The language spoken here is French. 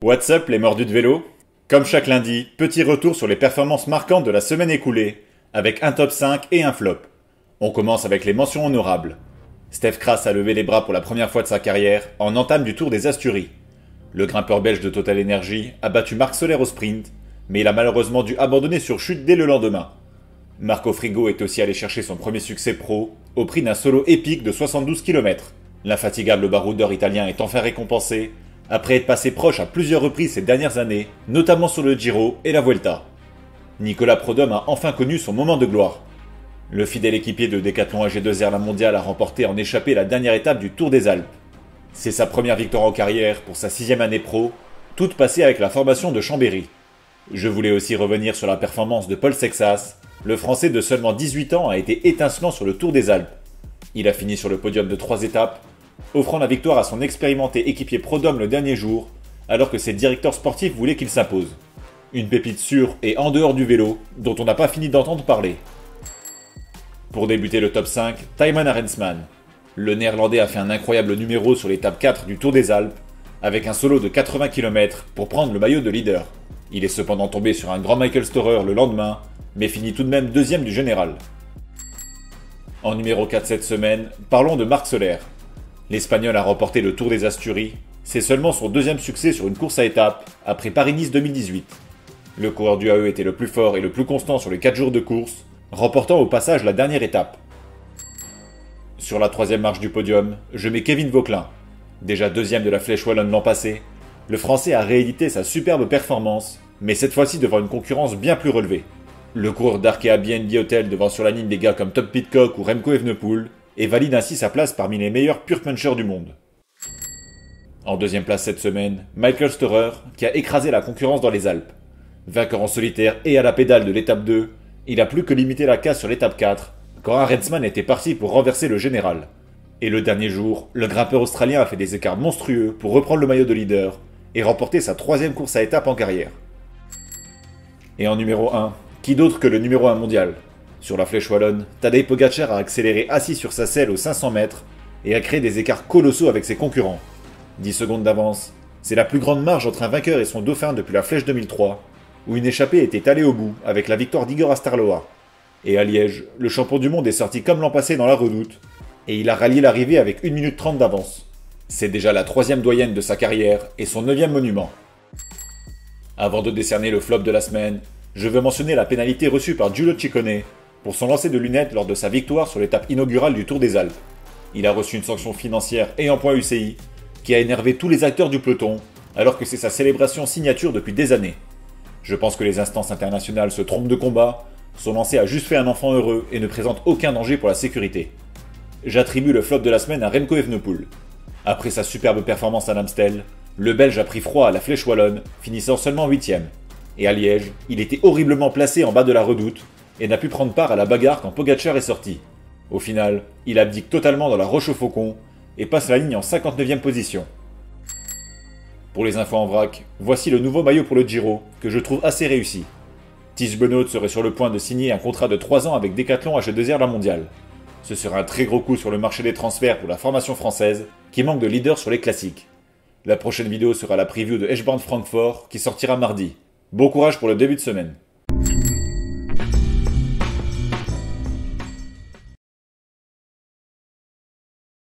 What's up les mordus de vélo? Comme chaque lundi, petit retour sur les performances marquantes de la semaine écoulée, avec un top 5 et un flop. On commence avec les mentions honorables. Steph Kras a levé les bras pour la première fois de sa carrière en entame du Tour des Asturies. Le grimpeur belge de Total Energy a battu Marc Soler au sprint, mais il a malheureusement dû abandonner sur chute dès le lendemain. Marco Frigo est aussi allé chercher son premier succès pro au prix d'un solo épique de 72 km. L'infatigable baroudeur italien est enfin récompensé après être passé proche à plusieurs reprises ces dernières années, notamment sur le Giro et la Vuelta. Nicolas Prodhomme a enfin connu son moment de gloire. Le fidèle équipier de Decathlon AG2R La Mondiale a remporté en échappée la dernière étape du Tour des Alpes. C'est sa première victoire en carrière pour sa 6e année pro, toute passée avec la formation de Chambéry. Je voulais aussi revenir sur la performance de Paul Sexas. Le Français de seulement 18 ans a été étincelant sur le Tour des Alpes. Il a fini sur le podium de 3 étapes, offrant la victoire à son expérimenté équipier Prodhomme le dernier jour, alors que ses directeurs sportifs voulaient qu'il s'impose. Une pépite sûre et en dehors du vélo, dont on n'a pas fini d'entendre parler. Pour débuter le top 5, Thymen Arensman. Le néerlandais a fait un incroyable numéro sur l'étape 4 du Tour des Alpes, avec un solo de 80 km pour prendre le maillot de leader. Il est cependant tombé sur un grand Michael Storer le lendemain, mais finit tout de même deuxième du général. En numéro 4 cette semaine, parlons de Marc Soler. L'Espagnol a remporté le Tour des Asturies, c'est seulement son deuxième succès sur une course à étapes, après Paris-Nice 2018. Le coureur du AE était le plus fort et le plus constant sur les 4 jours de course, remportant au passage la dernière étape. Sur la 3e marche du podium, je mets Kevin Vauquelin. Déjà deuxième de la Flèche Wallonne l'an passé, le Français a réédité sa superbe performance, mais cette fois-ci devant une concurrence bien plus relevée. Le coureur d'Arkea BNB Hotel devant sur la ligne des gars comme Tom Pidcock ou Remco Evenepoel, et valide ainsi sa place parmi les meilleurs pure punchers du monde. En deuxième place cette semaine, Michael Storer, qui a écrasé la concurrence dans les Alpes. Vainqueur en solitaire et à la pédale de l'étape 2, il a plus que limité la casse sur l'étape 4, quand Arensman était parti pour renverser le général. Et le dernier jour, le grimpeur australien a fait des écarts monstrueux pour reprendre le maillot de leader et remporter sa 3e course à étapes en carrière. Et en numéro 1, qui d'autre que le numéro 1 mondial? Sur la Flèche Wallonne, Tadej Pogačar a accéléré assis sur sa selle aux 500 mètres et a créé des écarts colossaux avec ses concurrents. 10 secondes d'avance, c'est la plus grande marge entre un vainqueur et son dauphin depuis la Flèche 2003, où une échappée était allée au bout avec la victoire d'Igor Astarloa. Et à Liège, le champion du monde est sorti comme l'an passé dans la redoute, et il a rallié l'arrivée avec 1 minute 30 d'avance. C'est déjà la 3e doyenne de sa carrière et son 9e monument. Avant de décerner le flop de la semaine, je veux mentionner la pénalité reçue par Giulio Ciccone pour son lancer de lunettes lors de sa victoire sur l'étape inaugurale du Tour des Alpes. Il a reçu une sanction financière et en point UCI, qui a énervé tous les acteurs du peloton, alors que c'est sa célébration signature depuis des années. Je pense que les instances internationales se trompent de combat, son lancer a juste fait un enfant heureux et ne présente aucun danger pour la sécurité. J'attribue le flop de la semaine à Remco Evenepoel. Après sa superbe performance à l'Amstel, le Belge a pris froid à la Flèche Wallonne, finissant seulement 8e. Et à Liège, il était horriblement placé en bas de la redoute, et n'a pu prendre part à la bagarre quand Pogačar est sorti. Au final, il abdique totalement dans la roche au faucon et passe la ligne en 59e position. Pour les infos en vrac, voici le nouveau maillot pour le Giro, que je trouve assez réussi. Tiesj Benoot serait sur le point de signer un contrat de 3 ans avec Decathlon AG2R La Mondiale. Ce sera un très gros coup sur le marché des transferts pour la formation française, qui manque de leader sur les classiques. La prochaine vidéo sera la preview de Eschborn Francfort, qui sortira mardi. Bon courage pour le début de semaine.